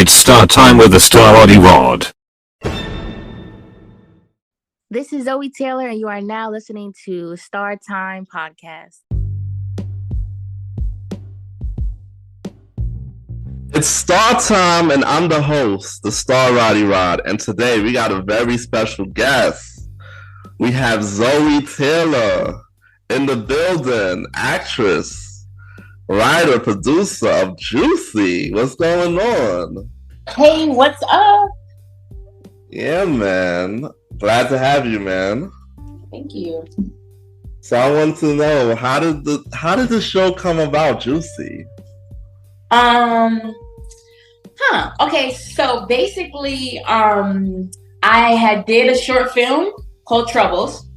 It's start time with the Star Roddy Rod. This is Zoey Taylor, and you are now listening to Star Time Podcast. It's Star Time, and I'm the host, the Star Roddy Rod, and today we got a very special guest. We have Zoey Taylor in the building, actress, writer, producer of Juicy. What's going on? Hey, what's up? Yeah, man. Glad to have you, man. Thank you. So I want to know, how did the show come about, Juicy? Okay, so basically, I had did a short film called Troubles,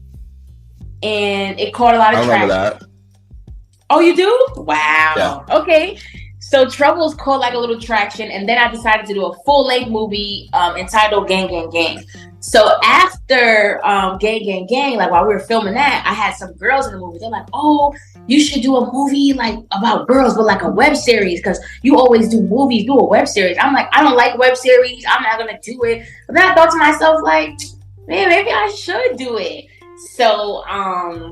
and it caught a lot of traction. I remember that. Oh, you do? Wow. Yeah. Okay. So Troubles caught like a little traction, and then I decided to do a full-length movie entitled Gang, Gang, Gang. So after Gang, Gang, Gang, like while we were filming that, I had some girls in the movie. They're like, oh, you should do a movie like about girls, but like a web series, because you always do movies, do a web series. I'm like, I don't like web series. I'm not going to do it. But then I thought to myself, like, man, maybe I should do it. So I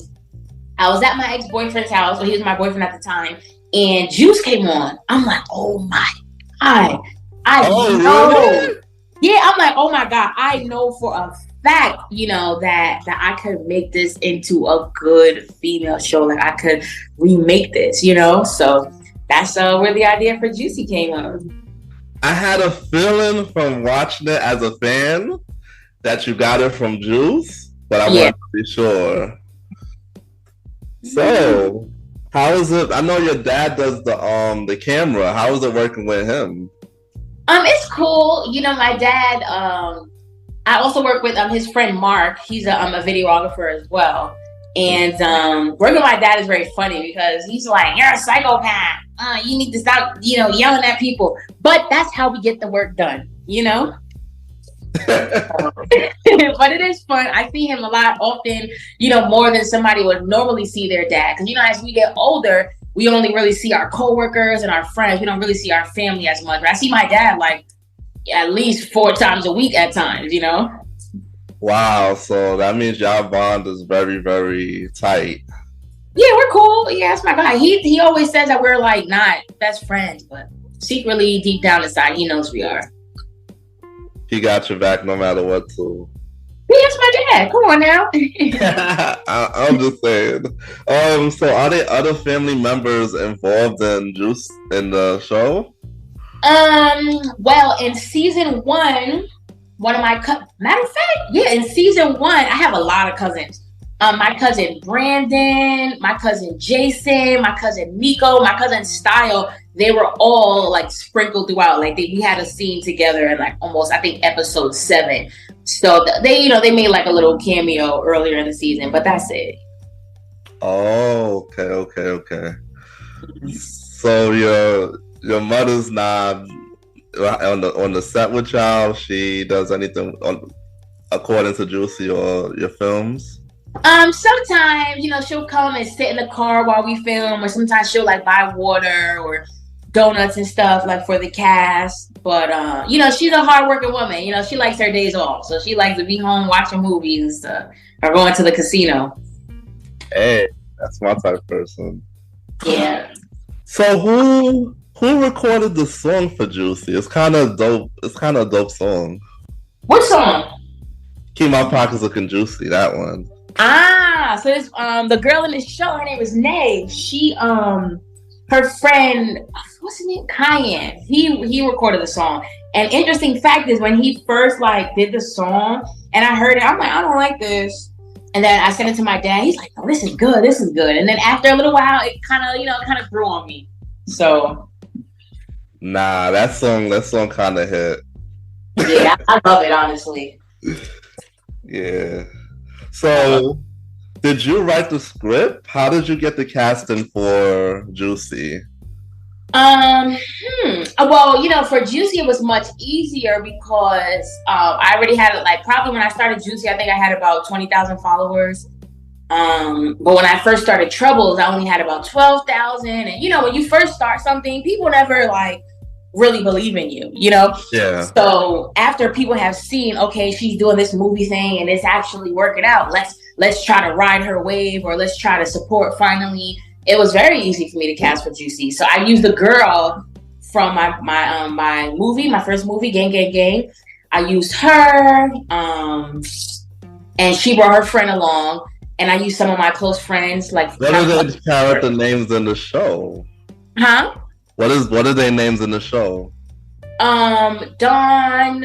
was at my ex-boyfriend's house. So he was my boyfriend at the time. And Juice came on. I'm like, oh my God. I know. Really? Yeah, I'm like, oh my God. I know for a fact, that I could make this into a good female show. Like I could remake this, So that's where the idea for Juicy came up. I had a feeling from watching it as a fan that you got it from Juice, but I wasn't really sure. So, how is it? I know your dad does the camera. How is it working with him? It's cool. My dad. I also work with his friend Mark. He's a videographer as well. And working with my dad is very funny because he's like, "You're a psychopath. You need to stop, yelling at people." But that's how we get the work done, But it is fun. I see him a lot often, more than somebody would normally see their dad. Because, as we get older, we only really see our coworkers and our friends. We don't really see our family as much. But I see my dad like at least 4 times a week at times, Wow. So that means y'all bond is very, very tight. Yeah, we're cool. Yeah, that's my guy. He always says that we're like not best friends, but secretly deep down inside, he knows we are. He got your back no matter what, too. Yeah, that's my dad. Come on now. I'm just saying. So are there other family members involved in Juice in the show? Well, in season 1, one of my matter of fact, yeah, in season 1, I have a lot of cousins. My cousin Brandon, my cousin Jason, my cousin Miko, my cousin Style. They were all like sprinkled throughout. Like we had a scene together in like almost, I think, episode 7. So they made like a little cameo earlier in the season, but that's it. Oh, okay. So your mother's not on the set with y'all. She does anything according to Juicy or your films? Sometimes, she'll come and sit in the car while we film, or sometimes she'll like buy water or donuts and stuff like for the cast. But she's a hardworking woman. She likes her days off, so she likes to be home watching movies and stuff or going to the casino. Hey, that's my type of person. Yeah. So who recorded the song for Juicy? It's kind of dope. It's kind of a dope song. What song? Keep My Pockets Looking Juicy. That one. So this the girl in the show, her name is Nay. She her friend, what's his name? Kyan. He recorded the song. And interesting fact is when he first like did the song and I heard it, I'm like, I don't like this. And then I sent it to my dad. He's like, oh, this is good. And then after a little while, it kind of grew on me. So nah, that song kind of hit. Yeah, I love it, honestly. Yeah. So, did you write the script? How did you get the casting for Juicy? Well, for Juicy, it was much easier because I already had probably when I started Juicy, I think I had about 20,000 followers. But when I first started Troubles, I only had about 12,000. And when you first start something, people never really believe in you, you know? Yeah. So after people have seen, okay, she's doing this movie thing and it's actually working out, let's try to ride her wave, or let's try to support finally. It was very easy for me to cast for Juicy. So I used the girl from my movie, my first movie, Gang Gang Gang. I used her, and she brought her friend along, and I used some of my close friends. Like, what are the character names in the show? Huh? What are their names in the show? Dawn,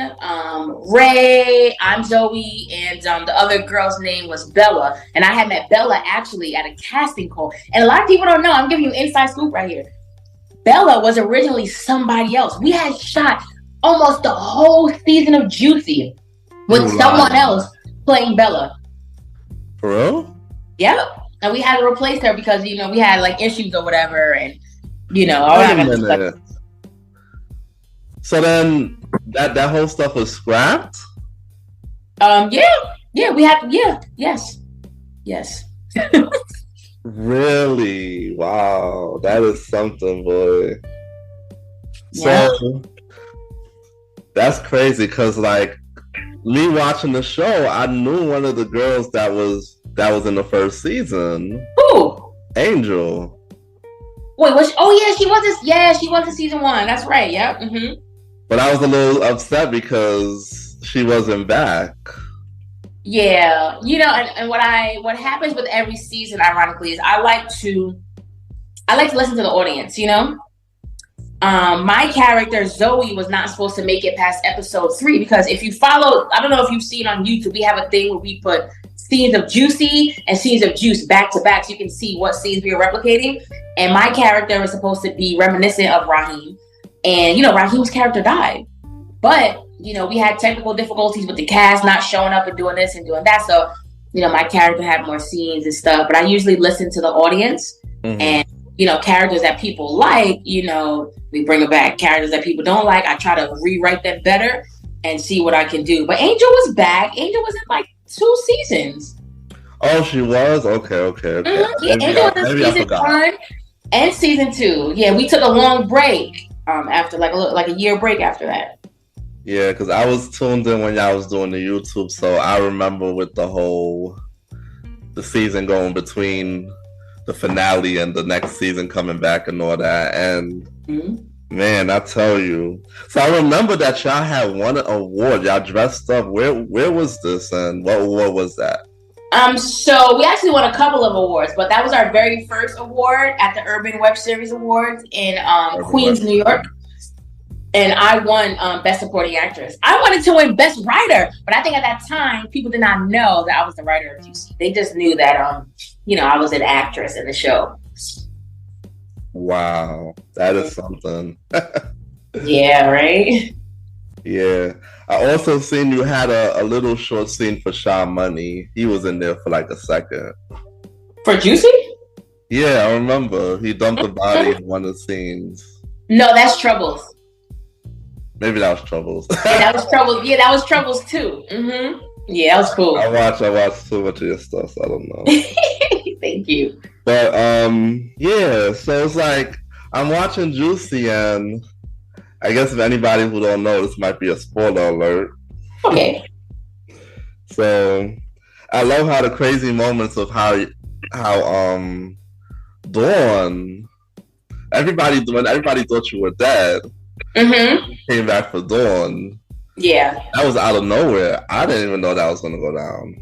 Ray, I'm Zoe, and the other girl's name was Bella. And I had met Bella actually at a casting call. And a lot of people don't know. I'm giving you an inside scoop right here. Bella was originally somebody else. We had shot almost the whole season of Juicy with someone else playing Bella. For real? Yep. And we had to replace her because, you know, we had like issues or whatever. And, you know, so then that whole stuff was scrapped? Yeah, we had, yes. Really? Wow, that is something, boy. Yeah. So that's crazy, because like me watching the show, I knew one of the girls that was in the first season. Who? Angel. Wait, she was in season 1. That's right. Yep. Mm-hmm. But I was a little upset because she wasn't back. Yeah, you know, and what happens with every season, ironically, is I like to listen to the audience. You know, my character Zoe was not supposed to make it past episode 3 because if you follow, I don't know if you've seen on YouTube, we have a thing where we put scenes of Juicy and scenes of Juice back to back, so you can see what scenes we are replicating. And my character was supposed to be reminiscent of Raheem, and you know, Raheem's character died, but you know, we had technical difficulties with the cast not showing up and doing this and doing that. So, you know, my character had more scenes and stuff, but I usually listen to the audience. Mm-hmm. And, you know, characters that people like, you know, we bring it back. Characters that people don't like, I try to rewrite them better and see what I can do. But Angel was back. Angel was in like 2 seasons. Oh, she was? Okay. Mm-hmm. Yeah, Angel was in season 1 and season 2. Yeah, we took a long break after like a year break after that. Yeah, because I was tuned in when y'all was doing the YouTube, so I remember with the season going between the finale and the next season coming back and all that. And man, I tell you. So I remember that y'all had won an award. Y'all dressed up. Where was this, and what award was that? So we actually won a couple of awards, but that was our very first award at the Urban Web Series Awards in Queens, New York. And I won Best Supporting Actress. I wanted to win Best Writer, but I think at that time, people did not know that I was the writer of Juicy. They just knew that, you know, I was an actress in the show. Wow. That is something. Yeah, right? Yeah. I also seen you had a little short scene for Sean Money. He was in there for like a second. For Juicy? Yeah, I remember. He dumped the body in one of the scenes. No, that's Troubles. Maybe that was Troubles. Yeah, that was Troubles. Yeah, that was Troubles too. Mm-hmm. Yeah, that was cool. I watched too much of your stuff, so I don't know. Thank you. But yeah, so it's like I'm watching Juicy, and I guess if anybody who don't know, this might be a spoiler alert. Okay. So I love how the crazy moments of how Dawn, everybody thought you were dead. Mm-hmm. Came back for Dawn. Yeah. That was out of nowhere. I didn't even know that was going to go down.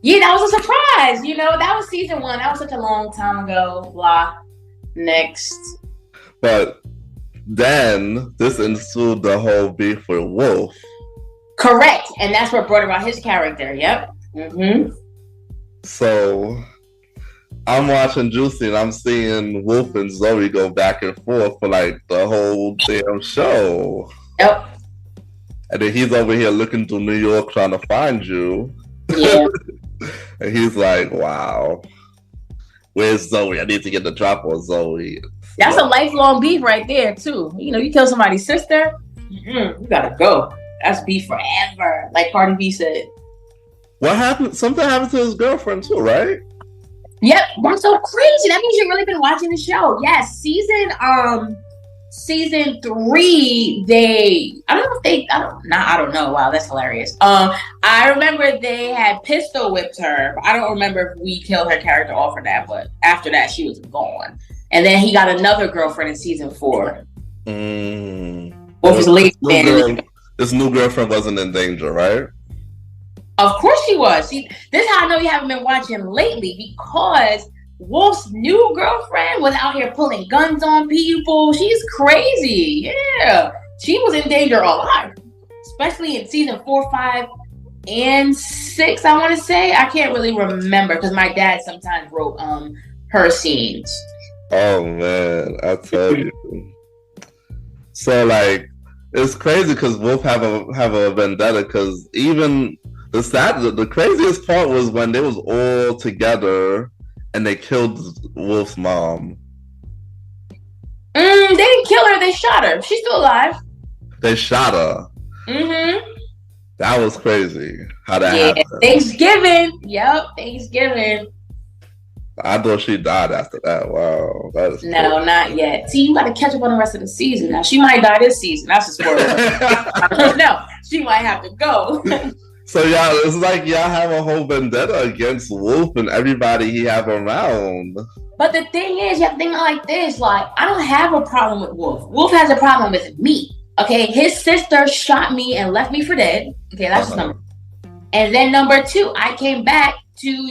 Yeah, that was a surprise. You know, that was season 1. That was such a long time ago. Blah. Next. But then this ensued the whole beef with Wolf. Correct. And that's what brought about his character. Yep. Mm-hmm. So I'm watching Juicy and I'm seeing Wolf and Zoe go back and forth for like the whole damn show. Yep. And then he's over here looking through New York trying to find you. Yeah. And he's like, wow. Where's Zoe? I need to get the drop on Zoe. That's a lifelong beef right there, too. You know, you kill somebody's sister, you gotta go. That's beef forever, like Cardi B said. What happened? Something happened to his girlfriend, too, right? Yep, that's so crazy. That means you've really been watching the show. Yes, season 3, I don't know. Wow, that's hilarious. I remember they had pistol whipped her. I don't remember if we killed her character off or that, but after that, she was gone. And then he got another girlfriend in season 4. Wolf is a lady man. This new girlfriend wasn't in danger, right? Of course she was. This is how I know you haven't been watching lately, because Wolf's new girlfriend was out here pulling guns on people. She's crazy. Yeah. She was in danger a lot. Especially in season 4, 5, and 6, I want to say. I can't really remember because my dad sometimes wrote her scenes. Oh man, I tell you. So like, it's crazy because Wolf have a vendetta, because even the craziest part was when they was all together and they killed Wolf's mom. They didn't kill her. They shot her. She's still alive. They shot her. That was crazy. How that happened. Thanksgiving. Yep, Thanksgiving. I thought she died after that. Wow. That is no, crazy. Not yet. See, you got to catch up on the rest of the season. Now, she might die this season. That's a spoiler. No, she might have to go. So y'all, it's like y'all have a whole vendetta against Wolf and everybody he have around. But the thing is, you have to think like this. Like, I don't have a problem with Wolf. Wolf has a problem with me. Okay, his sister shot me and left me for dead. Okay, that's number. And then number 2, I came back to,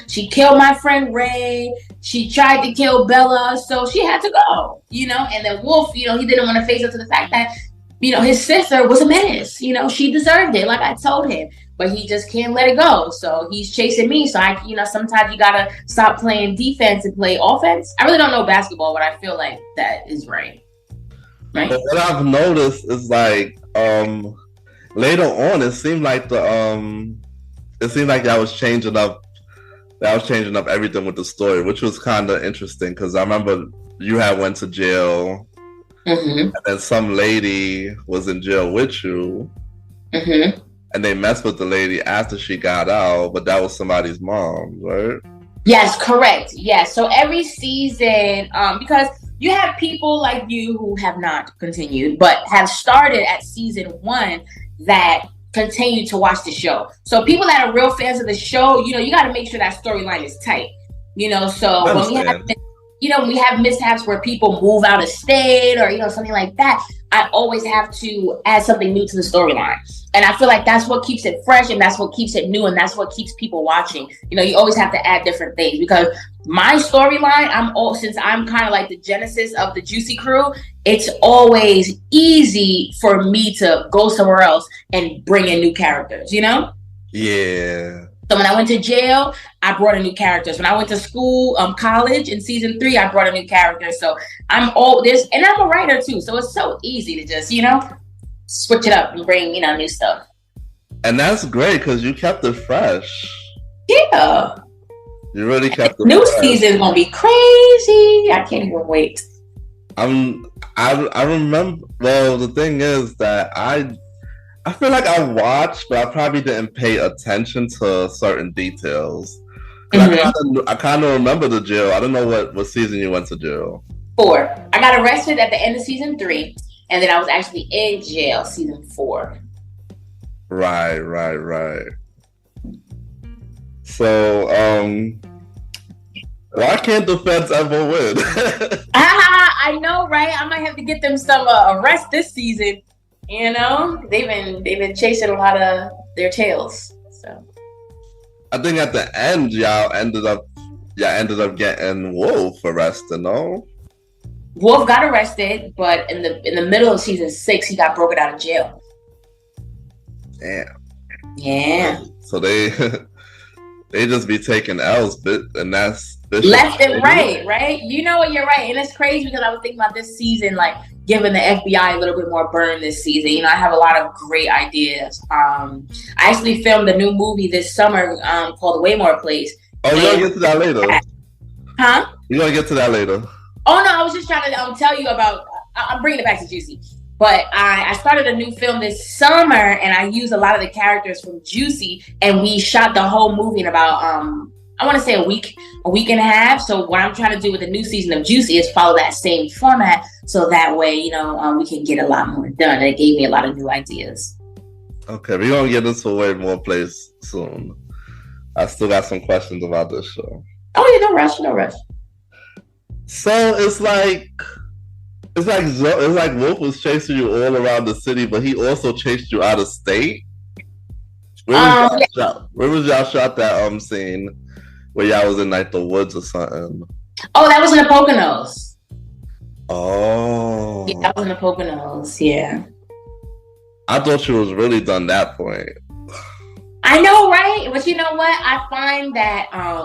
she killed my friend Ray. She tried to kill Bella, so she had to go, And then Wolf, he didn't want to face up to the fact that, his sister was a menace. She deserved it, like I told him. But he just can't let it go. So he's chasing me. So sometimes you gotta stop playing defense and play offense. I really don't know basketball, but I feel like that is right. Right. But what I've noticed is like later on, it seemed like that was changing up. That was changing up everything with the story, which was kind of interesting because I remember you had went to jail. And then some lady was in jail with you. And they messed with the lady after she got out, but that was somebody's mom, right? Yes, correct. Yes. So every season, because you have people like you who have not continued, but have started at season 1 that continue to watch the show. So people that are real fans of the show, you got to make sure that storyline is tight. So when we have mishaps where people move out of state or something like that, I always have to add something new to the storyline. And I feel like that's what keeps it fresh, and that's what keeps it new, and that's what keeps people watching. You always have to add different things, because my storyline, since I'm kind of like the genesis of the Juicy crew, it's always easy for me to go somewhere else and bring in new characters, Yeah. So when I went to jail, I brought in new characters. When I went to school, college in season 3, I brought a new character. So I'm a writer too. So it's so easy to just, switch it up and bring, new stuff. And that's great because you kept it fresh. Yeah. You really kept it new fresh. Season's gonna be crazy. I can't even wait. I remember. Well, the thing is that I feel like I watched, but I probably didn't pay attention to certain details. I kind of remember the jail. I don't know what season you went to jail. 4. I got arrested at the end of season 3, and then I was actually in jail season 4. Right. So, why can't the feds ever win? I know, right? I might have to get them some arrest this season. They've been chasing a lot of their tails. So I think at the end, y'all ended up getting Wolf arrested, no? Wolf got arrested, but in the middle of season 6, he got broken out of jail. Damn. Yeah. So they just be taking L's, and that's left and right? You know what? You're right, and it's crazy because I was thinking about this season, like giving the FBI a little bit more burn this season. I have a lot of great ideas. I actually filmed a new movie this summer called Waymore Place. Oh, you're gonna get to that later. Huh? You're gonna get to that later. Oh no, I was just trying to tell you about. I'm bringing it back to Juicy. But I started a new film this summer, and I used a lot of the characters from Juicy, and we shot the whole movie in about I want to say a week and a half. So what I'm trying to do with the new season of Juicy is follow that same format, so that way, we can get a lot more done. It gave me a lot of new ideas. Okay, we're gonna get into way more plays soon. I still got some questions about this show. Oh yeah, no rush. So it's like Wolf was chasing you all around the city, but he also chased you out of state. Where was y'all shot that scene where y'all was in like the woods or something? Oh, that was in the Poconos. Oh. Yeah, that was in the Poconos, yeah. I thought you was really done that point. I know, right? But you know what? I find that I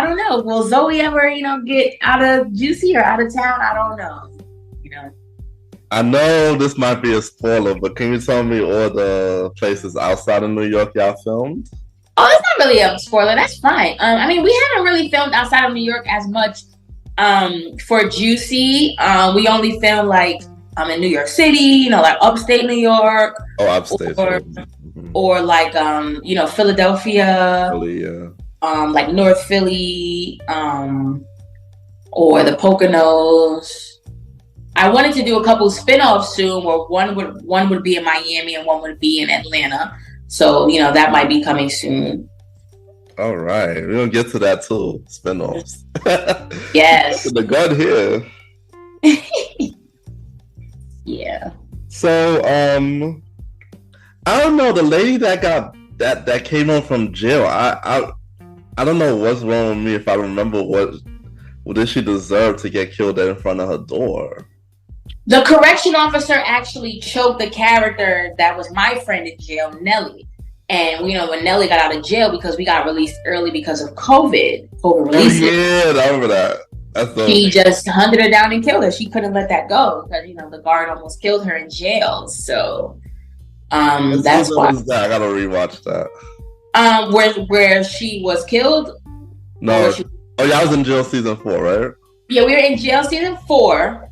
don't know. Will Zoe ever, get out of Juicy or out of town? I don't know. I know this might be a spoiler, but can you tell me all the places outside of New York y'all filmed? Oh, it's not really a spoiler. That's fine. We haven't really filmed outside of New York as much for Juicy. We only filmed like in New York City, like upstate New York. Oh, upstate. Or like Philadelphia. Philly, yeah. Like North Philly, or the Poconos. I wanted to do a couple spin-offs soon, where one would be in Miami and one would be in Atlanta. So, that might be coming soon. All right. We're going to get to that too. Spin-offs. Yes. The gun here. Yeah. So, I don't know. The lady that came on from jail, I don't know what's wrong with me if I remember what did she deserve to get killed in front of her door? The correction officer actually choked the character that was my friend in jail, Nelly. And when Nelly got out of jail, because we got released early because of COVID releases. Yeah, I remember that. He just hunted her down and killed her. She couldn't let that go because the guard almost killed her in jail. So that's why. I gotta rewatch that. Where she was killed? No. Y'all was in jail season 4, right? Yeah, we were in jail season 4.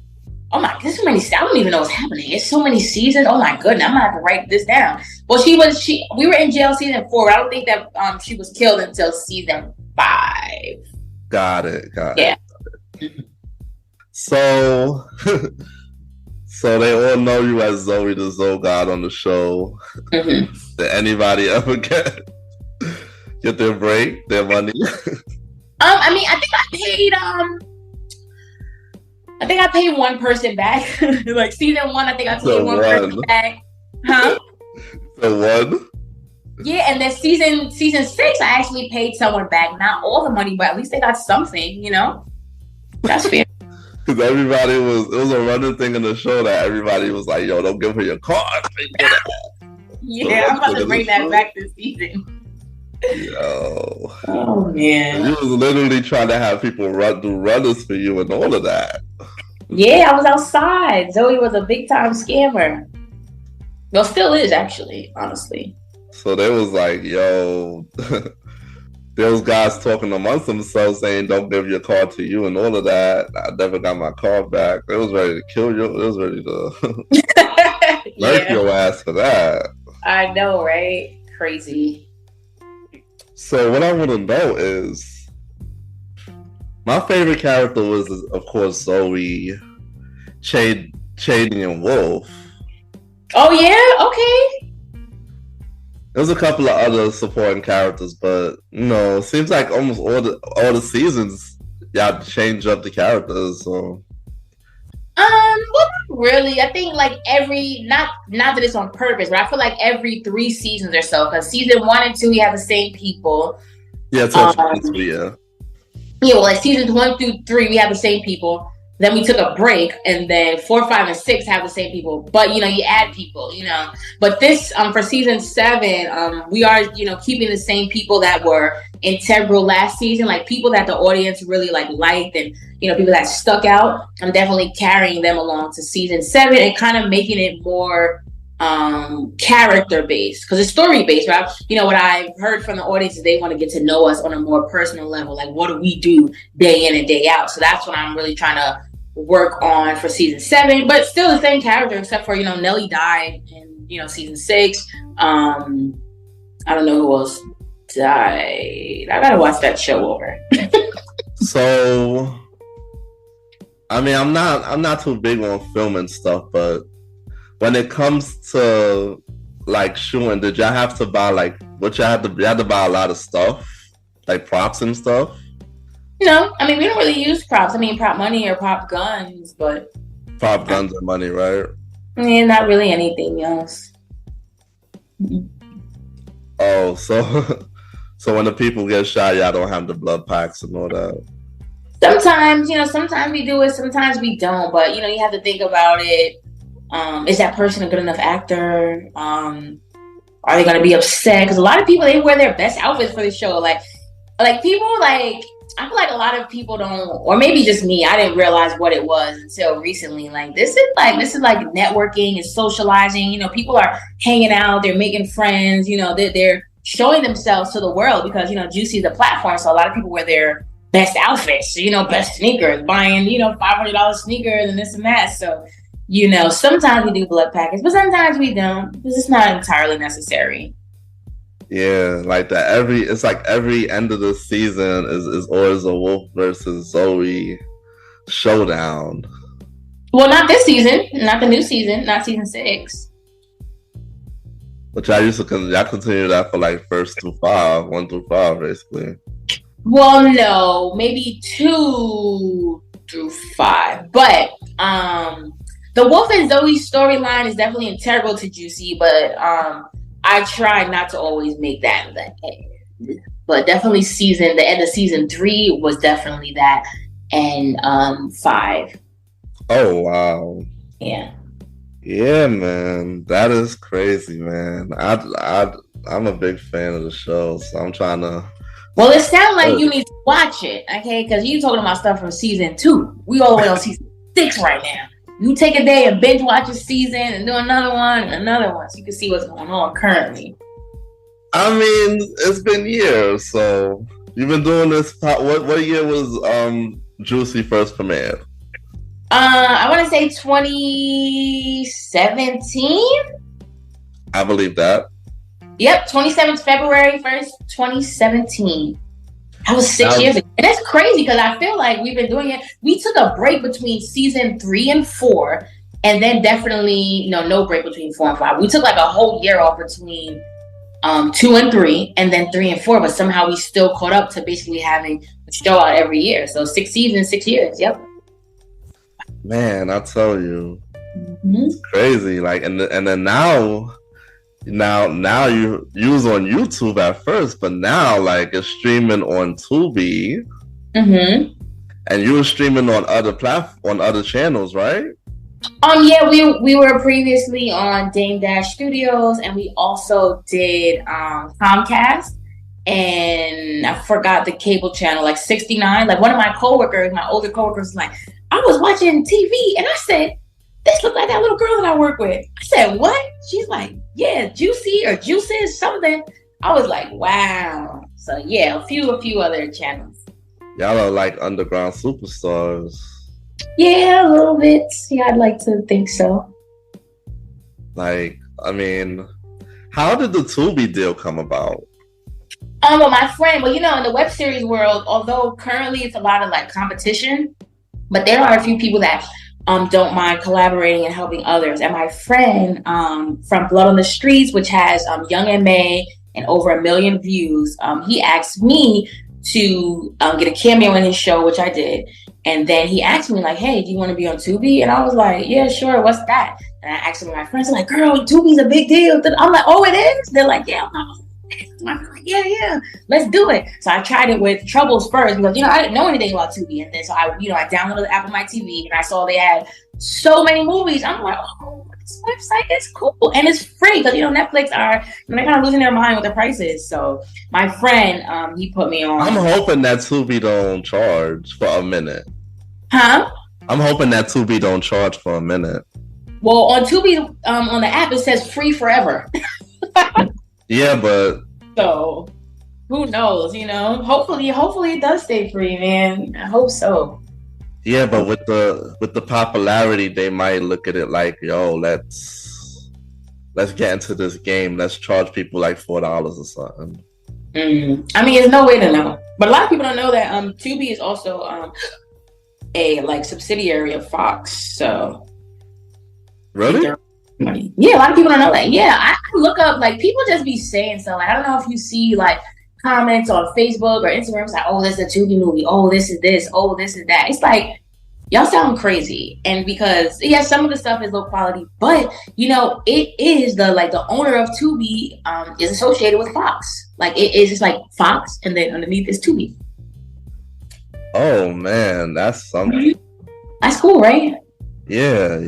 Oh my, there's so many. I don't even know what's happening. It's so many seasons. Oh my goodness, I'm gonna have to write this down. Well, we were in jail season 4. I don't think that she was killed until season 5. Got it. Yeah. So they all know you as Zoe the Zogod on the show. Mm-hmm. Did anybody ever get their break, their money? I think I paid one person back. Like season 1, I think I paid one person back. Huh? The one? Yeah, and then season 6, I actually paid someone back. Not all the money, but at least they got something, That's fair. Because it was a running thing in the show that everybody was like, yo, don't give her your card. Yeah, I'm about to bring that back this season. Yo. Oh, man. You was literally trying to have people do runners for you and all of that. Yeah, I was outside. Zoe was a big time scammer. Well, still is, actually, honestly. So they was like, yo, those guys talking amongst themselves saying, don't give your card to you and all of that. I never got my card back. They was ready to kill you. They was ready to murk your ass for that. I know, right? Crazy. So what I want to know is, my favorite character was, of course, Zoe, Chady, and Wolf. Oh, yeah? Okay. There's a couple of other supporting characters, but it seems like almost all the seasons y'all change up the characters. So. Well, not really. I think like not that it's on purpose, but I feel like every 3 seasons or so, because season 1 and 2 we have the same people. Yeah, yeah. Yeah, well, like seasons 1 through 3 we have the same people. Then we took a break, and then 4, 5, and 6 have the same people. But you add people, But this for season 7, we are keeping the same people that were integral last season, like people that the audience really liked, and people that stuck out. I'm definitely carrying them along to season 7 and kind of making it more character based, because it's story based, right? What I've heard from the audience is they want to get to know us on a more personal level, like what do we do day in and day out. So that's what I'm really trying to work on for season 7, but still the same character, except for Nelly died in season 6. I don't know who else died. I gotta watch that show over. So, I mean, I'm not too big on film and stuff, but when it comes to like shooting, did y'all have to buy like what you had to buy a lot of stuff, like props and stuff? No, I mean we don't really use props. I mean prop money or prop guns, but Prop guns and money, right? yeah, not really anything else. Oh, so so when the people get shot, y'all don't have the blood packs and all that. Sometimes, sometimes we do it, sometimes we don't. But you have to think about it. Is that person a good enough actor? Are they gonna be upset? Because a lot of people they wear their best outfits for the show. Like people like I feel like a lot of people don't, or maybe just me. I didn't realize what it was until recently. Like this is like networking and socializing. People are hanging out, they're making friends. They're showing themselves to the world because Juicy is a platform. So a lot of people wear their best outfits, best sneakers, buying $500 sneakers and this and that. So sometimes we do blood packets, but sometimes we don't because it's not entirely necessary. Yeah, like that. It's like every end of the season is always a Wolf versus Zoey showdown. Well, not this season, not the new season, not season 6. Which I used to continue that for like first through 5, 1 through 5, basically. Well, no, maybe 2 through 5, but the Wolf and Zoey storyline is definitely integral to Juicy, but I try not to always make that the end. But definitely the end of season 3 was definitely that, and 5. Oh wow. Yeah. Yeah, man, that is crazy, man. I'm a big fan of the show, so I'm trying to. Well, it sounds like you need to watch it, okay? Because you talking about stuff from season 2. We all the way on season 6 right now. You take a day and binge watch a season and do another one and another one so you can see what's going on currently. I mean, it's been years, so you've been doing this. What year was Juicy first premiered? I want to say 2017. I believe that. Yep, 27th February 1st, 2017. That was 6 years ago. And that's crazy because I feel like we've been doing it. We took a break between season 3 and 4, and then definitely no break between 4 and 5. We took like a whole year off between 2 and 3, and then 3 and 4, but somehow we still caught up to basically having a show out every year. So 6 seasons, 6 years. Yep. Man, I tell you, it's crazy. Like, and then now you was on YouTube at first, but now like it's streaming on Tubi, and you were streaming on other channels, right? Yeah, we were previously on Dame Dash Studios, and we also did Comcast, and I forgot the cable channel, like 69. Like one of my older coworkers, was like, I was watching TV, and I said, this looked like that little girl that I work with. I said, what? She's like, yeah, Juicy or Juices, something. I was like, wow. So yeah, a few other channels. Y'all are like underground superstars. Yeah, a little bit. Yeah, I'd like to think so. Like, I mean, how did the Tubi deal come about? Well, my friend, in the web series world, although currently it's a lot of like competition, but there are a few people that don't mind collaborating and helping others. And my friend from Blood on the Streets, which has Young M.A. and over 1 million views, he asked me to get a cameo in his show, which I did. And then he asked me like, hey, do you want to be on Tubi? And I was like, yeah, sure. What's that? And I asked some of my friends, like, girl, Tubi's a big deal. I'm like, oh, it is? They're like, yeah. I'm like, yeah, let's do it. So I tried it with Troubles first because, I didn't know anything about Tubi. And then so I downloaded the app on my TV and I saw they had so many movies. I'm like, oh, this website is cool. And it's free because, Netflix they're kind of losing their mind with the prices. So my friend, he put me on. I'm hoping that Tubi don't charge for a minute. Huh? I'm hoping that Tubi don't charge for a minute. Well, on Tubi, on the app, it says free forever. Yeah, but so who knows? Hopefully it does stay free, man. I hope so. Yeah, but with the popularity, they might look at it like, yo, let's get into this game. Let's charge people like $4 or something. I mean, there's no way to know. But a lot of people don't know that Tubi is also a like subsidiary of Fox. So Really? money. Yeah, a lot of people don't know that. Yeah, I look up like people just be saying stuff. Like I don't know if you see like comments on Facebook or Instagram. It's like, oh, this is a Tubi movie. Oh, this is this. Oh, this is that. It's like y'all sound crazy. And because some of the stuff is low quality, but it is the owner of Tubi is associated with Fox. Like it is just like Fox, and then underneath is Tubi. Oh man, that's something. That's cool, right? Yeah.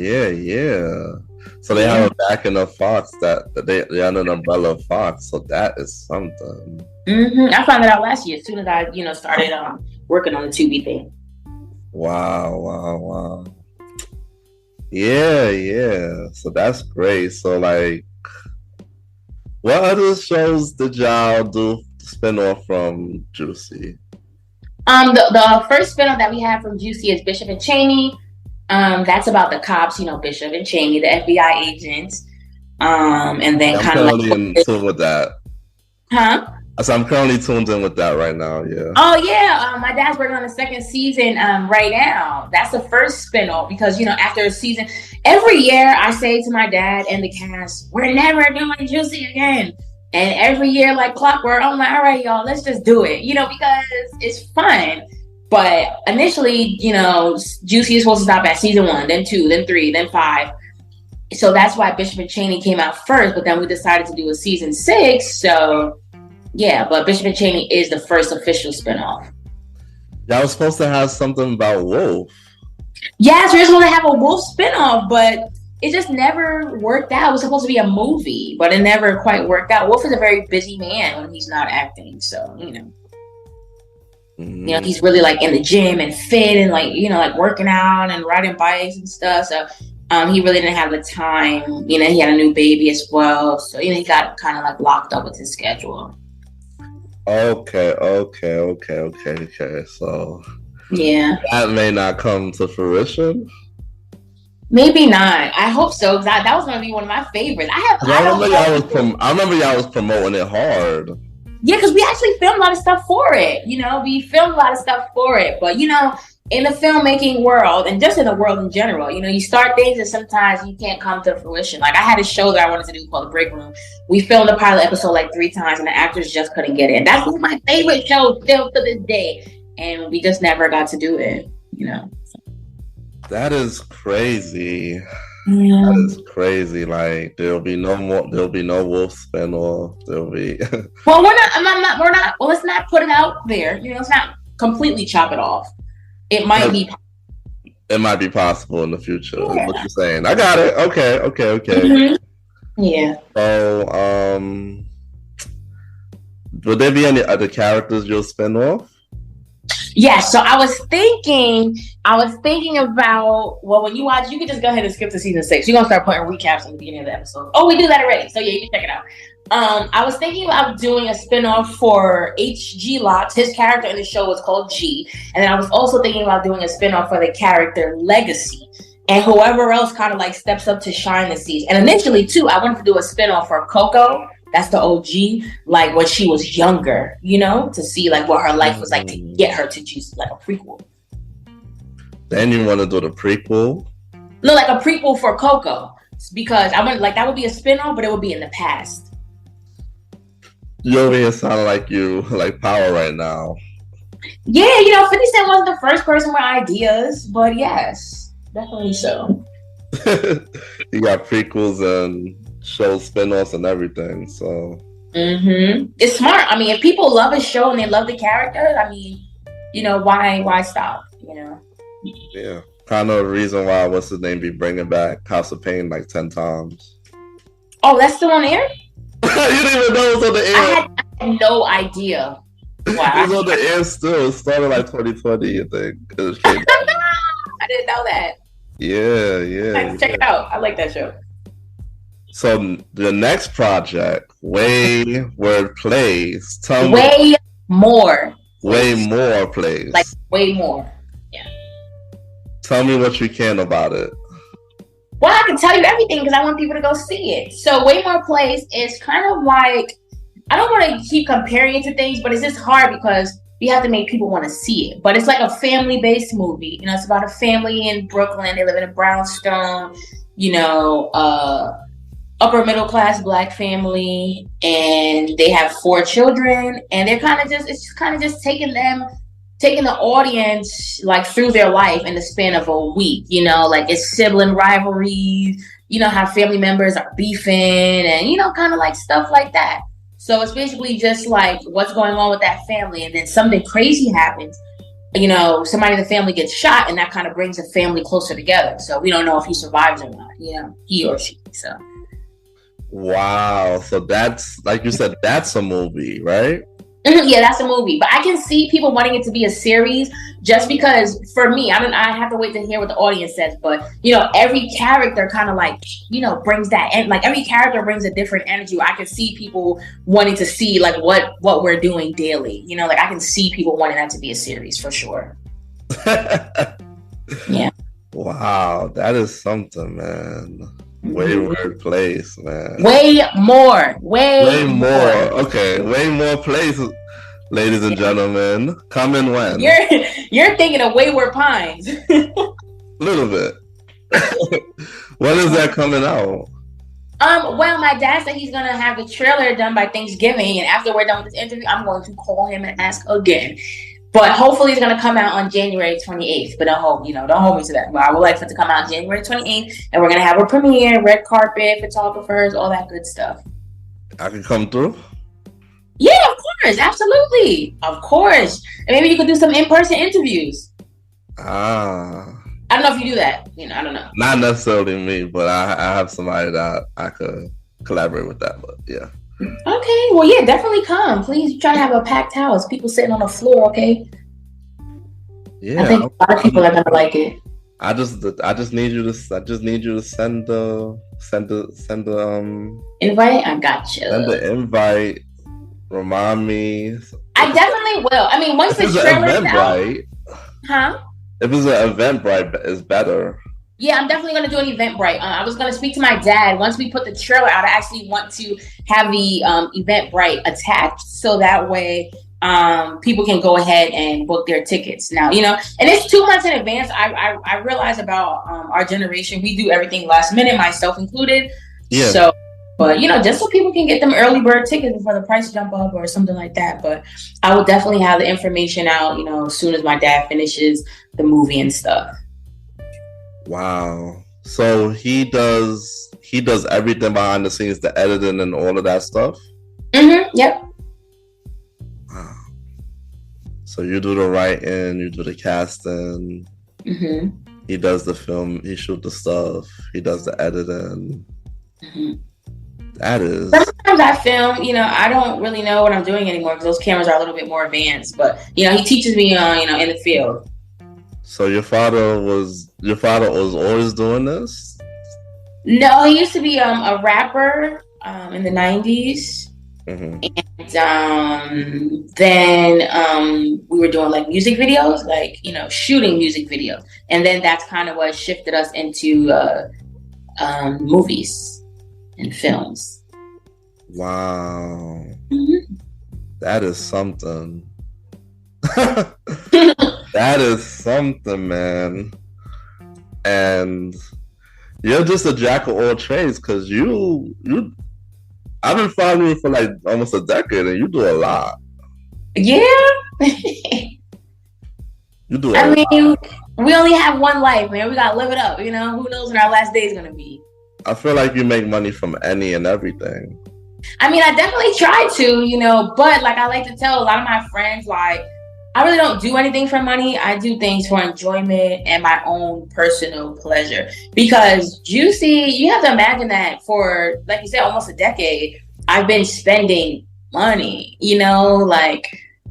So they have a backing of Fox that they're under an umbrella of Fox. So that is something. I found that out last year as soon as I started working on the Tubi thing. Wow. Yeah. So that's great. So like, what other shows did y'all do spin off from Juicy? The first spinoff that we have from Juicy is Bishop and Cheney. That's about the cops, Bishop and Cheney, the FBI agents. And then kind of like in tune with that. Huh? So I'm currently tuned in with that right now. Yeah. Oh yeah. My dad's working on the second season right now. That's the first spinoff because after a season, every year I say to my dad and the cast, we're never doing Juicy again. And every year, like clockwork, I'm like, all right, y'all, let's just do it, because it's fun. But initially, Juicy is supposed to stop at season 1, then 2, then 3, then 5. So that's why Bishop and Cheney came out first. But then we decided to do a season 6. So yeah, but Bishop and Cheney is the first official spinoff. Y'all was supposed to have something about Wolf. Yes, we were supposed to have a Wolf spinoff, but it just never worked out. It was supposed to be a movie, but it never quite worked out. Wolf is a very busy man when he's not acting, so he's really like in the gym and fit and like working out and riding bikes and stuff. So he really didn't have the time. He had a new baby as well, so he got kind of like locked up with his schedule. Okay. So yeah, that may not come to fruition. Maybe not. I hope so. Because that was going to be one of my favorites. I remember y'all was promoting it hard. Yeah, because we actually filmed a lot of stuff for it. We filmed a lot of stuff for it. But in the filmmaking world and just in the world in general, you start things and sometimes you can't come to fruition. Like I had a show that I wanted to do called The Break Room. We filmed a pilot episode like 3 times and the actors just couldn't get in. That's one of my favorite shows still to this day. And we just never got to do it, That is crazy. Yeah. That is crazy. Like there'll be no Wolf spinoff. There'll be Well, we're not well, let's not put it out there. Let's not completely chop it off. It might be possible in the future. Yeah. What you're saying. I got it. Okay. Mm-hmm. Yeah. So would there be any other characters you'll spin off? Yeah, so I was thinking about, when you watch, you can just go ahead and skip to season 6. You're going to start putting recaps in the beginning of the episode. Oh, we do that already. So yeah, you can check it out. I was thinking about doing a spinoff for H.G. Locks. His character in the show was called G. And then I was also thinking about doing a spinoff for the character Legacy. And whoever else kind of like steps up to shine the seas. And initially, too, I wanted to do a spinoff for Coco. That's the OG, like when she was younger, to see like what her life was like to get her to choose like a prequel. Then you want to do the prequel? No, like a prequel for Coco, because I want that would be a spinoff, but it would be in the past. You over here sound like you like power right now. Yeah, 50 Cent wasn't the first person with ideas, but yes, definitely so. You got prequels and show spin-offs and everything, so it's smart. I mean, if people love a show and they love the characters, I mean, why stop? Yeah, kind of the reason why what's his name be bringing back House of Pain like 10 times. Oh, that's still on air? You didn't even know it was on the air. I had no idea. Wow. It was on the air still. It started like 2020, I think. I didn't know that. Yeah. Check it out. I like that show. So the next project, Way Word Plays. Way more plays. Like way more. Yeah. Tell me what you can about it. Well, I can tell you everything because I want people to go see it. So Way More Plays is kind of like I don't want to keep comparing it to things, but it's just hard because you have to make people want to see it. But it's like a family-based movie. You know, it's about a family in Brooklyn. They live in a brownstone, you know, upper middle class Black family, and they have 4 children, and they're kind of just, it's kind of just taking the audience like through their life in the span of a week. You know, like it's sibling rivalries, you know, how family members are beefing, and you know, kind of like stuff like that. So it's basically just like what's going on with that family, and then something crazy happens. You know, somebody in the family gets shot, and that kind of brings the family closer together. So we don't know if he survives or not, you know, he or she. So wow. So that's, like you said, that's a movie, right? yeah, that's a movie. But I can see people wanting it to be a series just because for me, I have to wait to hear what the audience says. But, you know, every character kind of like, you know, brings that, and like every character brings a different energy. I can see people wanting to see like what we're doing daily. You know, like I can see people wanting that to be a series for sure. Yeah. Wow, that is something, man. Way more place, man. Way more. Okay, way more places, ladies and gentlemen. Coming when? You're thinking of Wayward Pines. A little bit. When is that coming out? Well, my dad said he's gonna have the trailer done by Thanksgiving, and after we're done with this interview, I'm going to call him and ask again. But hopefully it's going to come out on January 28th. But don't hold me to that. But I would like for it to come out January 28th. And we're going to have a premiere, red carpet, photographers, all that good stuff. I can come through? Yeah, of course. Absolutely. Of course. And maybe you could do some in-person interviews. I don't know if you do that. You know, I don't know. Not necessarily me, but I have somebody that I could collaborate with that. But yeah. Okay, well, yeah, definitely come. Please try to have a packed house. People sitting on the floor, okay? Yeah, I think a lot of people are gonna like it. I just need you to send the invite. I got you. Send the invite. Remind me. I definitely will. I mean, once the trailer's out, huh? If it's an Eventbrite, it's better. Yeah, I'm definitely going to do an Eventbrite. I was going to speak to my dad. Once we put the trailer out, I actually want to have the Eventbrite attached so that way people can go ahead and book their tickets. Now, you know, and it's 2 months in advance. I realize about our generation, we do everything last minute, myself included. Yeah. So, but, you know, just so people can get them early bird tickets before the price jump up or something like that. But I will definitely have the information out, you know, as soon as my dad finishes the movie and stuff. Wow. So he does everything behind the scenes, the editing and all of that stuff? Mm-hmm. Yep. Wow. So you do the writing, you do the casting. Mm-hmm. He does the film, he shoots the stuff, he does the editing. Mm-hmm. That is. Sometimes I film, you know, I don't really know what I'm doing anymore because those cameras are a little bit more advanced. But, you know, he teaches me, you know, in the field. So your father was always doing this? No, he used to be a rapper in the 90s. Mm-hmm. And then we were doing like music videos, like, you know, shooting music videos. And then that's kind of what shifted us into movies and films. Wow. Mm-hmm. That is something. That is something, man. And you're just a jack of all trades because I've been following you for like almost a decade and you do a lot. Yeah. You do a lot. I mean, we only have one life, man. We gotta live it up, you know? Who knows when our last day is gonna be? I feel like you make money from any and everything. I mean, I definitely try to, you know, but like I like to tell a lot of my friends, like, I really don't do anything for money. I do things for enjoyment and my own personal pleasure. Because Juicy, you have to imagine that for, like you said, almost a decade, I've been spending money, you know, like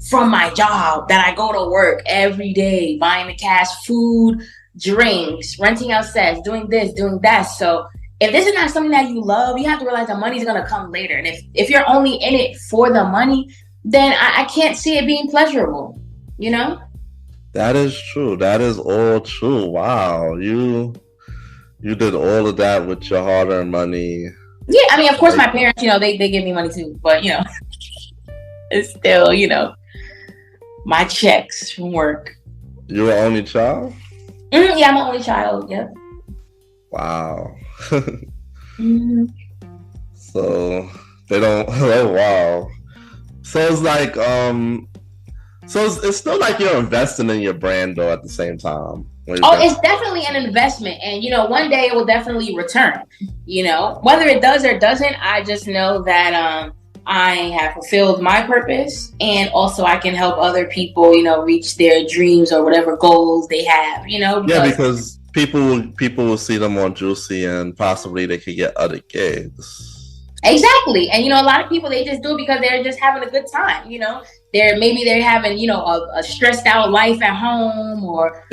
from my job that I go to work every day, buying the cash, food, drinks, renting out sets, doing this, doing that. So if this is not something that you love, you have to realize the money's going to come later. And if you're only in it for the money, then I can't see it being pleasurable. You know? That is true. That is all true. Wow. You did all of that with your hard-earned money. Yeah, I mean, of course, my parents, you know, they give me money too. But, you know, it's still, my checks from work. You're an only child? Yeah, I'm an only child. Yep. Wow. Mm-hmm. So they don't. Oh wow. So it's like So it's still like you're investing in your brand though at the same time. It's definitely an investment, and one day it will definitely return. Whether it does or doesn't, I just know that I have fulfilled my purpose, and also I can help other people, reach their dreams or whatever goals they have. Because people will see them on Juicy, and possibly they could get other gigs. Exactly. And a lot of people, they just do it because they're just having a good time. They're having a stressed out life at home, or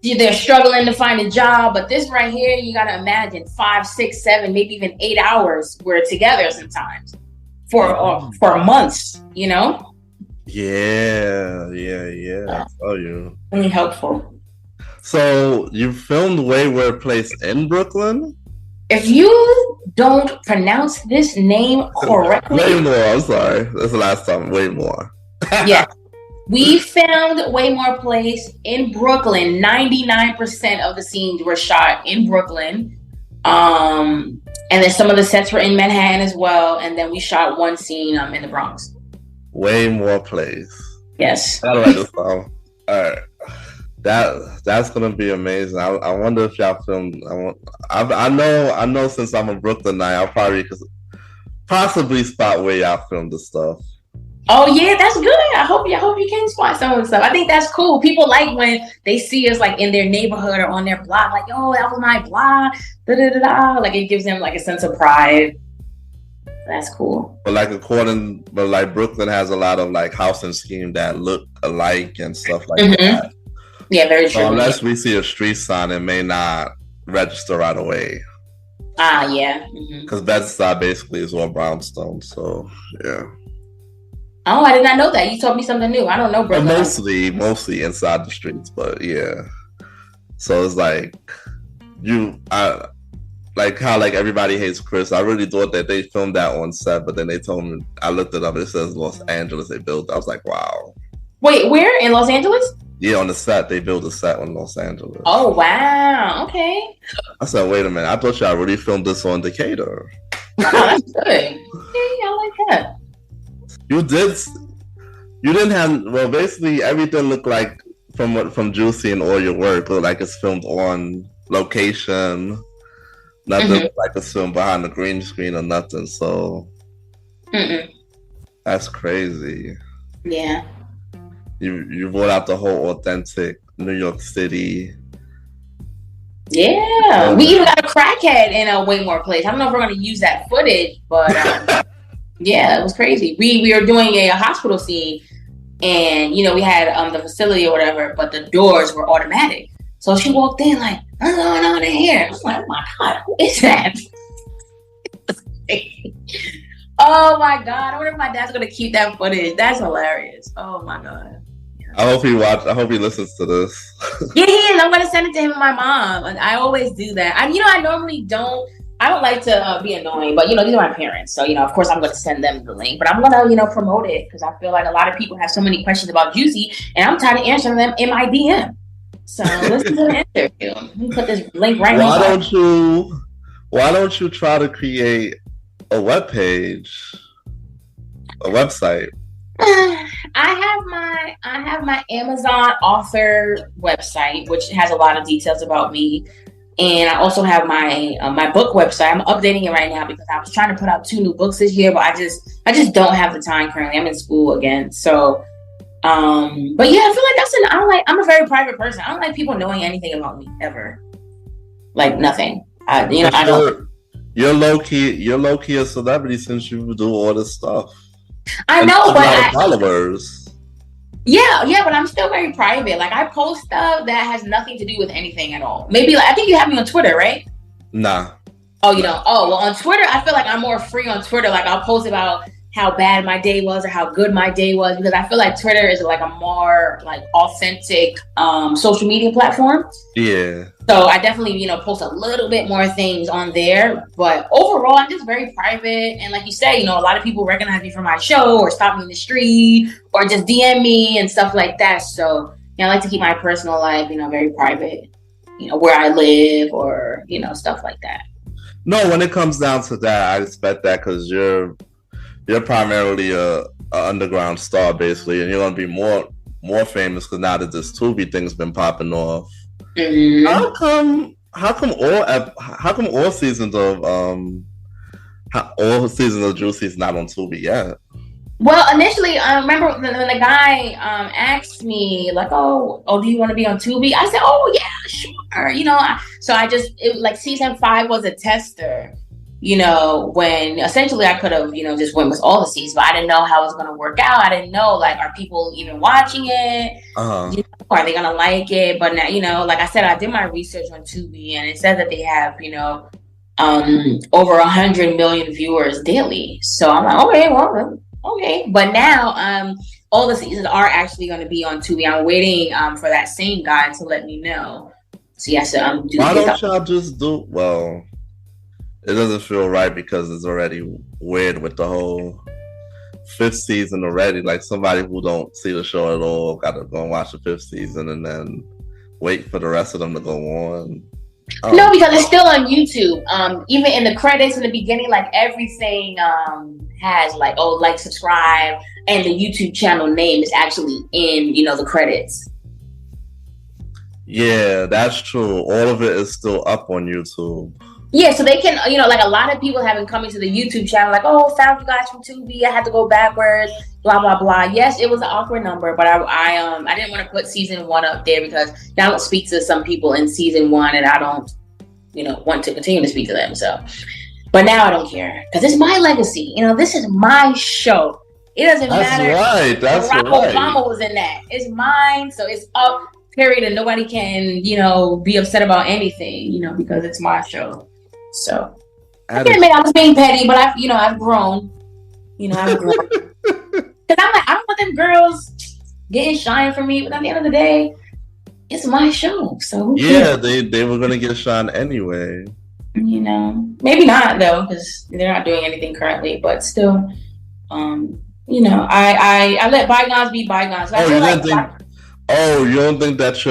they're struggling to find a job. But this right here, you got to imagine 5, 6, 7, maybe even 8 hours we're together sometimes for months. Yeah. I tell you, really helpful. So you filmed Wayward Place in Brooklyn? If you don't pronounce this name correctly... Waymore, I'm sorry. That's the last time. Waymore. Yeah. We filmed Waymore Place in Brooklyn. 99% of the scenes were shot in Brooklyn. And then some of the sets were in Manhattan as well. And then we shot one scene in the Bronx. Waymore Place. Yes. I'll write this down. All right. That's gonna be amazing. I wonder if y'all filmed. I know since I'm in Brooklyn now, I'll probably possibly spot where y'all filmed the stuff. Oh yeah, that's good. I hope you can spot some of the stuff. I think that's cool. People like when they see us like in their neighborhood or on their block, like, yo, that was my block. Da da da da. Like it gives them like a sense of pride. That's cool. But Brooklyn has a lot of like housing scheme that look alike and stuff like that. Yeah, very true. So unless we see a street sign, it may not register right away. Yeah. Because Bed-Stuy basically is all brownstone, so yeah. Oh, I did not know that. You told me something new. I don't know Brooklyn. Mostly inside the streets, but yeah. So it's like like how like Everybody Hates Chris. I really thought that they filmed that on set, but then they told me, I looked it up. It says Los Angeles. They built. I was like, wow. Wait, where in Los Angeles? Yeah, on the set. They built a set in Los Angeles. Oh, wow. Okay. I said, wait a minute. I thought y'all really filmed this on Decatur. Oh, that's good. Okay, I like that. You didn't have, well, basically everything looked like from Juicy and all your work looked like it's filmed on location. Nothing like it's filmed behind the green screen or nothing. So that's crazy. Yeah. You brought out the whole authentic New York City. Yeah, we even got a crackhead in a Waymore Place. I don't know if we're going to use that footage, but yeah, it was crazy. We were doing a hospital scene, and we had the facility or whatever, but the doors were automatic. So she walked in like, what's going on in here? I was like, oh my God, who is that? Oh my God, I wonder if my dad's going to keep that footage. That's hilarious. Oh my God. I hope he listens to this. Yeah, he is. I'm gonna send it to him and my mom. I always do that. I normally don't. I don't like to be annoying, but these are my parents, so of course I'm gonna send them the link. But I'm gonna promote it because I feel like a lot of people have so many questions about Juicy, and I'm tired of answering them in my DM. So listen to the interview. Let me put this link right now. Why don't you try to create a webpage, a website? I have my Amazon author website, which has a lot of details about me, and I also have my book website. I'm updating it right now because I was trying to put out 2 new books this year, but I just don't have the time currently. I'm in school again, so but yeah, I feel like I'm a very private person. I don't like people knowing anything about me ever, like nothing. I don't. You're low key a celebrity since you do all this stuff. I know, but followers. Yeah, but I'm still very private. Like I post stuff that has nothing to do with anything at all. Maybe I think you have me on Twitter, right? Nah. Oh, you don't. Oh, well, on Twitter, I feel like I'm more free on Twitter. Like I'll post about how bad my day was or how good my day was, because I feel like Twitter is like a more like authentic social media platform. Yeah. So I definitely, post a little bit more things on there. But overall, I'm just very private. And like you said, a lot of people recognize me from my show or stop me in the street or just DM me and stuff like that. So, I like to keep my personal life, very private, where I live or, stuff like that. No, when it comes down to that, I expect that because you're primarily a underground star, basically, and you're gonna be more famous because now that this Tubi thing's been popping off. Mm-hmm. How come all seasons of Juicy's not on Tubi yet? Well, initially, I remember when the guy asked me, like, oh, do you want to be on Tubi? I said, oh, yeah, sure. So like season 5 was a tester, when essentially I could have, just went with all the seasons, but I didn't know how it was going to work out. I didn't know, like, are people even watching it? Uh-huh. Are they going to like it? But now, like I said, I did my research on Tubi, and it says that they have, over 100 million viewers daily. So I'm like, okay, well, okay. But now all the seasons are actually going to be on Tubi. I'm waiting for that same guy to let me know. So yes, why don't y'all just do? Well, it doesn't feel right because it's already weird with the whole 5th season already. Like somebody who don't see the show at all got to go and watch the 5th season and then wait for the rest of them to go on. No, because it's still on YouTube. Even in the credits in the beginning, like everything has like, subscribe, and the YouTube channel name is actually in, the credits. Yeah, that's true. All of it is still up on YouTube. Yeah, so they can, like a lot of people have been coming to the YouTube channel like, oh, found you guys from Tubi. I had to go backwards, blah, blah, blah. Yes, it was an awkward number, but I didn't want to put season 1 up there because I don't speak to some people in season 1 and I don't, want to continue to speak to them. So, but now I don't care because it's my legacy. This is my show. It doesn't matter. Right. That's right. Barack Obama was in that. It's mine, so it's up, period, and nobody can, be upset about anything, because it's my show. So I can admit I was being petty, but I've grown. I've grown. Because I'm like, I don't want them girls getting shine for me, but at the end of the day, it's my show. So yeah, they were gonna get shine anyway. Maybe not though, because they're not doing anything currently. But still, I let bygones be bygones. You don't think that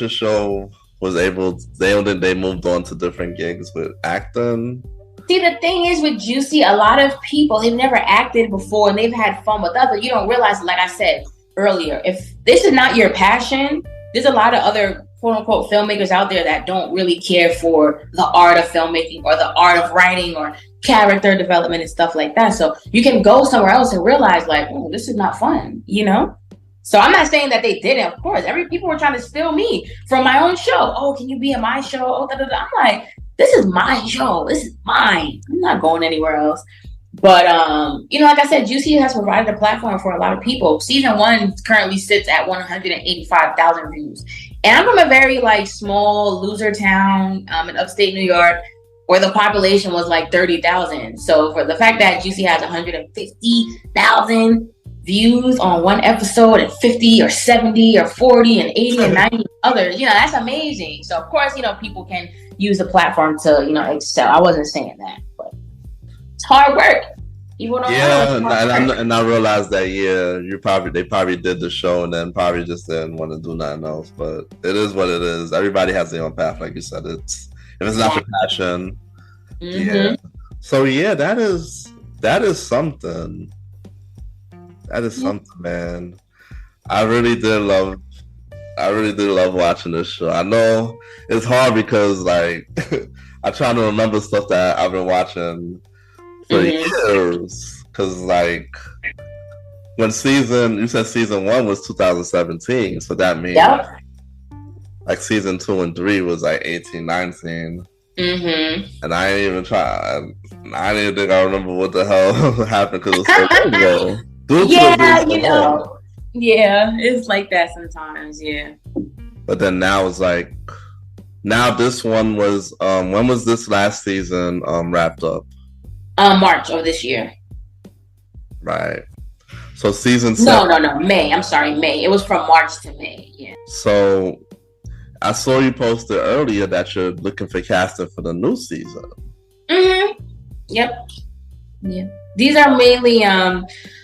your show was able? They don't think they moved on to different gigs with acting. See, the thing is with Juicy, a lot of people, they've never acted before and they've had fun with us, but you don't realize, like I said earlier, if this is not your passion, there's a lot of other quote unquote filmmakers out there that don't really care for the art of filmmaking or the art of writing or character development and stuff like that. So you can go somewhere else and realize like, oh, this is not fun, So I'm not saying that they didn't, of course. People were trying to steal me from my own show. Oh, can you be in my show? Oh, da, da, da. I'm like, this is my show. This is mine. I'm not going anywhere else. But, like I said, Juicy has provided a platform for a lot of people. Season 1 currently sits at 185,000 views. And I'm from a very, small loser town in upstate New York where the population was, 30,000. So for the fact that Juicy has 150,000 views on one episode and 50 or 70 or 40 and 80 and 90 others, that's amazing. So, of course, people can use the platform to, excel. I wasn't saying that, but it's hard work. People don't know. And I realized that, they probably did the show and then probably just didn't want to do nothing else. But it is what it is. Everybody has their own path, like you said. If it's not your passion, yeah. So that is something. That is something, man. I really did love watching this show. I know it's hard because I try to remember stuff that I've been watching for years. Because when you said season 1 was 2017, so that means season 2 and 3 was 18, 19. And I didn't even try. I didn't think I remember what the hell happened because it was so long ago. It's like that sometimes, But then now it's now this one was when was this last season wrapped up? March of this year. Right. So season No, 7. no, May. I'm sorry, May. It was from March to May. Yeah. So I saw you posted earlier that you're looking for casting for the new season. Yep. Yeah. These are mainly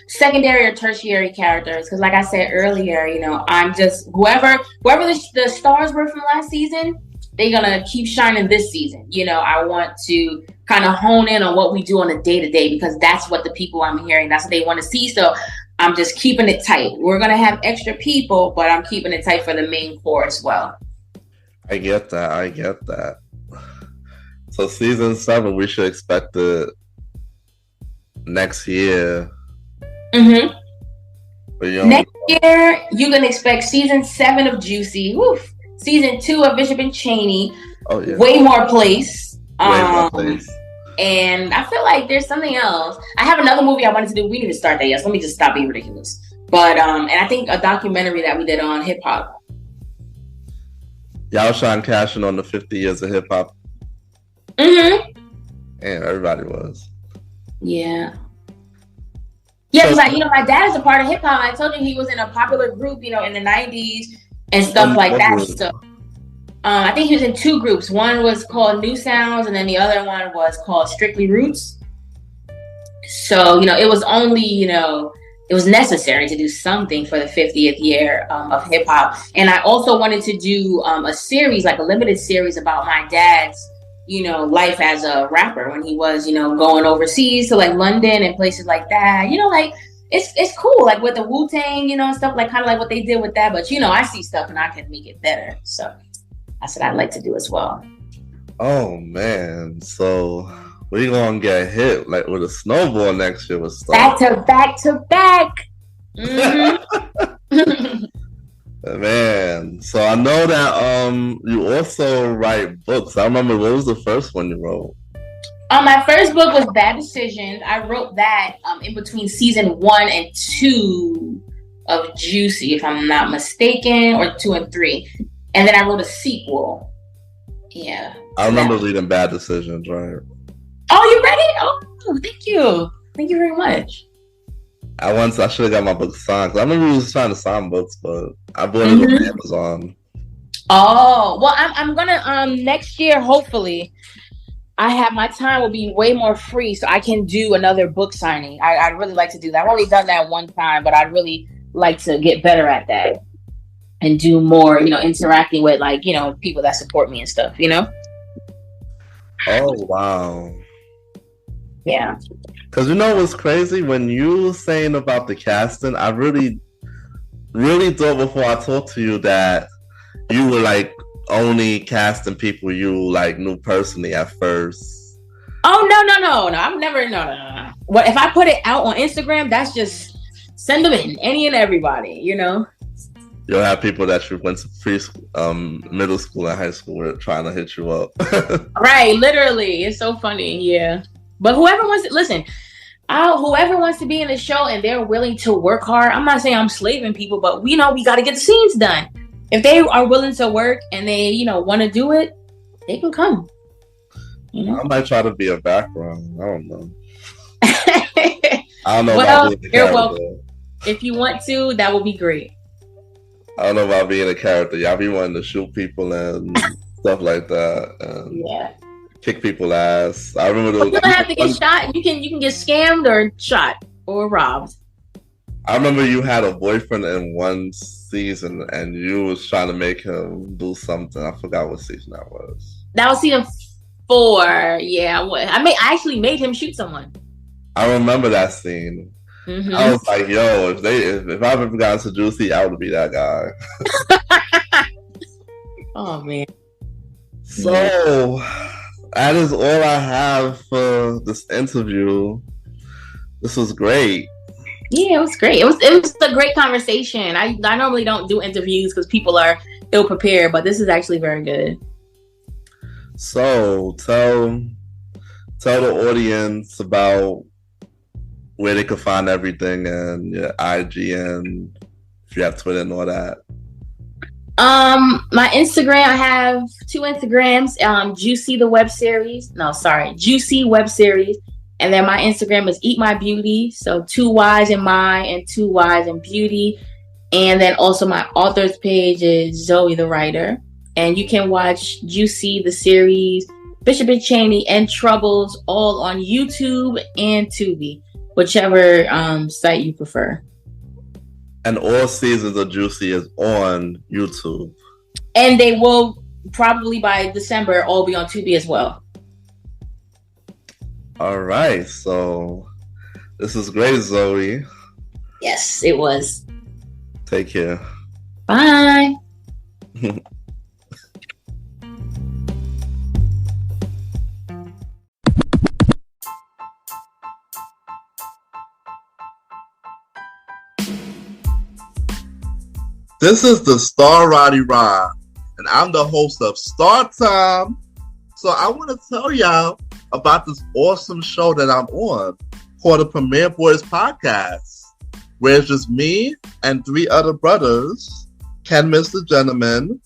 secondary or tertiary characters because, like I said earlier, I'm just whoever the stars were from last season, they're gonna keep shining this season. I want to kind of hone in on what we do on a day-to-day because that's what the people I'm hearing, that's what they want to see. So I'm just keeping it tight. We're gonna have extra people, but I'm keeping it tight for the main core as well. I get that. So season 7, we should expect it next year. Next year, you can expect season 7 of Juicy. Woof. Season 2 of Bishop and Cheney. Oh yeah. Way more place. More place. And I feel like there's something else. I have another movie I wanted to do. We need to start that. Yes. Let me just stop being ridiculous. But and I think a documentary that we did on hip hop. Y'all trying to cash in on the 50 years of hip hop. And everybody was. Yeah. Yeah, because my dad is a part of hip hop. I told you he was in a popular group, in the 90s and stuff like that. So I think he was in 2 groups. One was called New Sounds, and then the other one was called Strictly Roots. So, it was only, it was necessary to do something for the 50th year of hip hop. And I also wanted to do a series, like a limited series about my dad's, life as a rapper when he was, going overseas to like London and places like that. It's cool, like with the Wu-Tang, and stuff like kind of like what they did with that. But I see stuff and I can make it better. So that's what I'd like to do as well. Oh man, so we're gonna get hit like with a snowball next year with stuff. Back to back. Mm-hmm. Man, so I know that you also write books. I remember, what was the first one you wrote? My first book was Bad Decisions. I wrote that in between season 1 and 2 of Juicy, if I'm not mistaken, or 2 and 3. And then I wrote a sequel. Yeah. I remember reading Bad Decisions, right? Oh, you read it? Oh, thank you. Thank you very much. I should have got my book signed. I remember we was trying to sign books, but I bought it on Amazon. Oh, well, I'm gonna next year, hopefully, my time will be way more free, so I can do another book signing. I'd really like to do that. I've only done that one time, but I'd really like to get better at that and do more, interacting with people that support me and stuff, Oh, wow. Yeah. Because what's crazy? When you were saying about the casting, I really, really thought before I talked to you that you were like only casting people you like knew personally at first. Oh, no. I'm never, no. What if I put it out on Instagram? That's just send them in, any and everybody, You'll have people that you went to preschool, middle school and high school were trying to hit you up. Right, literally. It's so funny, yeah. But whoever wants to listen, whoever wants to be in the show and they're willing to work hard, I'm not saying I'm slaving people, but we got to get the scenes done. If they are willing to work and they, want to do it, they can come. I might try to be a background. I don't know. I don't know well, about being a you're character. welcome. If you want to, that would be great. I don't know about being a character. Y'all be wanting to shoot people and stuff like that. And yeah. Kick people's ass. I remember you don't have to get shot. You can get scammed or shot or robbed. I remember you had a boyfriend in one season and you was trying to make him do something. I forgot what season that was. That was season 4. Yeah. I actually made him shoot someone. I remember that scene. Mm-hmm. I was like, yo, if I've ever gotten to Juicy, I would be that guy. Oh man. So that is all I have for this interview. This was great. Yeah, it was great. It was a great conversation. I normally don't do interviews because people are ill prepared, but this is actually very good. So tell the audience about where they can find everything and your IG and if you have Twitter and all that. My Instagram, I have 2 Instagrams. Juicy Web Series, and And then my Instagram is Eat My Beauty. So 2 Y's in my and 2 Y's in beauty. And then also my author's page is Zoey the Writer. And you can watch Juicy, the series, Bishop and Cheney, and Troubles all on YouTube and Tubi, whichever site you prefer. And all seasons of Juicy is on YouTube. And they will probably by December all be on Tubi as well. All right, so this is great, Zoey. Yes, it was. Take care. Bye. This is the Star Roddy Rod, and I'm the host of Star Time. So I want to tell y'all about this awesome show that I'm on called the Premier Boys Podcast, where it's just me and 3 other brothers, Ken Mr. Gentleman,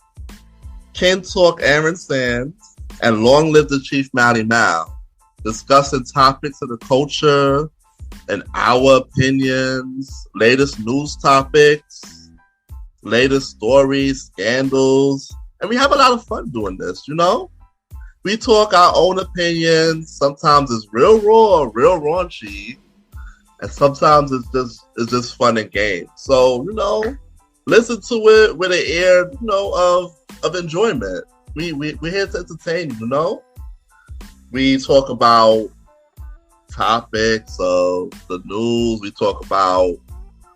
Ken Talk Aaron Sands, and Long Live the Chief Mally Mal, discussing topics of the culture and our opinions, latest news topics, latest stories, scandals, and we have a lot of fun doing this, you know? We talk our own opinions. Sometimes it's real raw, real raunchy, and sometimes it's just fun and games. So, you know, listen to it with an ear, you know, of enjoyment. We're here to entertain you, you know? We talk about topics of the news. We talk about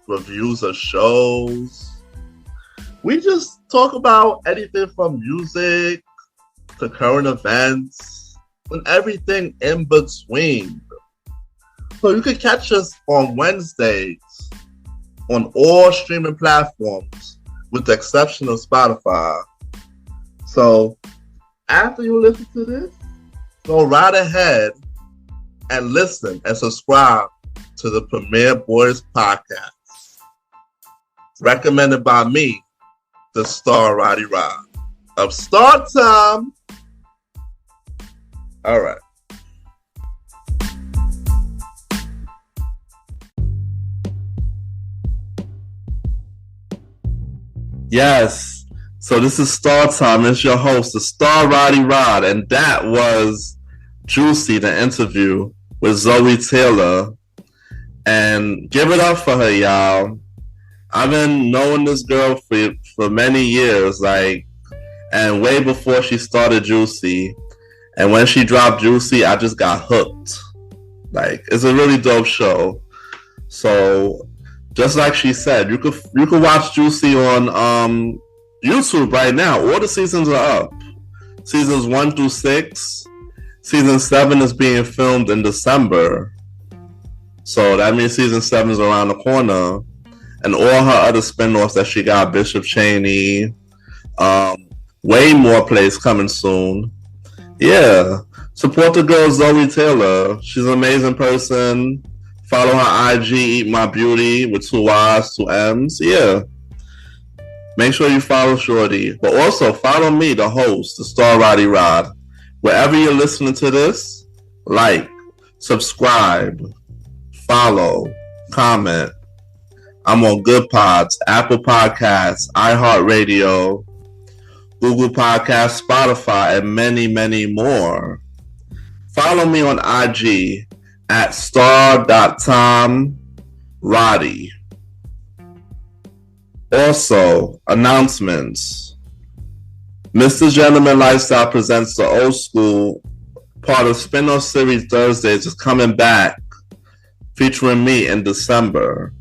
reviews of shows. We just talk about anything from music to current events and everything in between. So you can catch us on Wednesdays on all streaming platforms with the exception of Spotify. So after you listen to this, go right ahead and listen and subscribe to the Premier Boys Podcast. Recommended by me, the Star Roddy Rod of Star Time. All right. Yes. So this is Star Time. It's your host, the Star Roddy Rod, and that was Juicy, the interview with Zoey Taylor. And give it up for her, y'all. I've been knowing this girl for many years, and way before she started Juicy. And when she dropped Juicy, I just got hooked. It's a really dope show. So, just like she said, you could watch Juicy on YouTube right now. All the seasons are up. Seasons 1 through 6. Season 7 is being filmed in December. So that means season 7 is around the corner. And all her other spinoffs that she got, Bishop Cheney, way more plays coming soon. Yeah, support the girl Zoey Taylor. She's an amazing person. Follow her IG, Eat My Beauty, with 2 Y's, 2 M's. Yeah. Make sure you follow Shorty. But also follow me, the host, the Star Roddy Rod. Wherever you're listening to this, like, subscribe, follow, comment. I'm on Good Pods, Apple Podcasts, iHeartRadio, Google Podcasts, Spotify, and many, many more. Follow me on IG at star.tomroddy. Also, announcements. Mr. Gentleman Lifestyle presents the Old School, part of spin-off series Thursdays, is coming back, featuring me in December.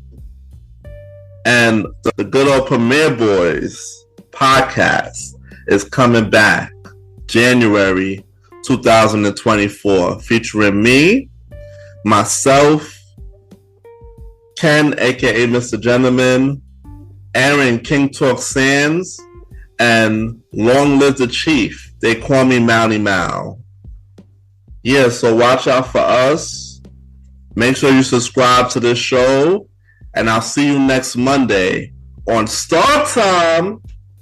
And the good old Premier Boys podcast is coming back January 2024, featuring me, myself, Ken, aka Mr. Gentleman, Aaron King Talk Sands, and Long Live the Chief. They call me Mally Mal. Yeah, so watch out for us. Make sure you subscribe to this show, and I'll see you next Monday on Star Time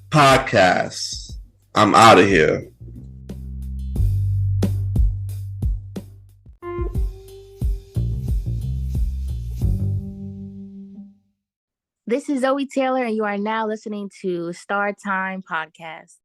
Podcast. I'm out of here. This is Zoey Taylor, and you are now listening to Star Time Podcast.